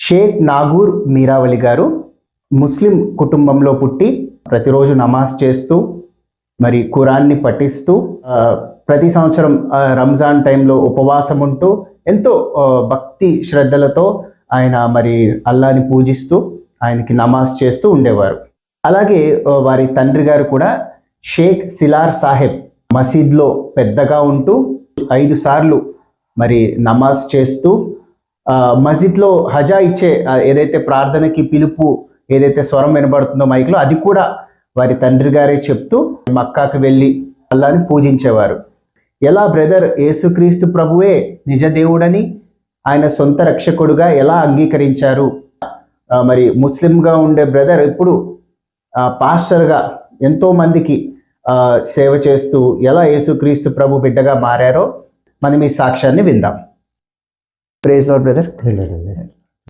షేక్ నాగూర్ మీరావలి గారు ముస్లిం కుటుంబంలో పుట్టి ప్రతిరోజు నమాజ్ చేస్తూ మరి ఖురాన్ని పఠిస్తూ ప్రతి సంవత్సరం రంజాన్ టైంలో ఉపవాసం ఉంటూ ఎంతో భక్తి శ్రద్ధలతో ఆయన మరి అల్లాని పూజిస్తూ ఆయనకి నమాజ్ చేస్తూ ఉండేవారు. అలాగే వారి తండ్రి గారు కూడా షేక్ సిలార్ సాహెబ్ మసీద్లో పెద్దగా ఉంటూ 5 సార్లు మరి నమాజ్ చేస్తూ మసీద్లో హజా ఇచ్చే ఏదైతే ప్రార్థనకి పిలుపు ఏదైతే స్వరం వినబడుతుందో మైక్లో అది కూడా వారి తండ్రి గారే చెప్తూ మక్కాకు వెళ్ళి అల్లాని పూజించేవారు. ఎలా బ్రదర్ యేసుక్రీస్తు ప్రభువే నిజ దేవుడని ఆయన సొంత రక్షకుడుగా ఎలా అంగీకరించారు, మరి ముస్లింగా ఉండే బ్రదర్ ఇప్పుడు పాస్టర్గా ఎంతో మందికి సేవ చేస్తూ ఎలా యేసుక్రీస్తు ప్రభు బిడ్డగా మారారో మనం ఈ సాక్ష్యాన్ని విందాం. Praise Lord brother.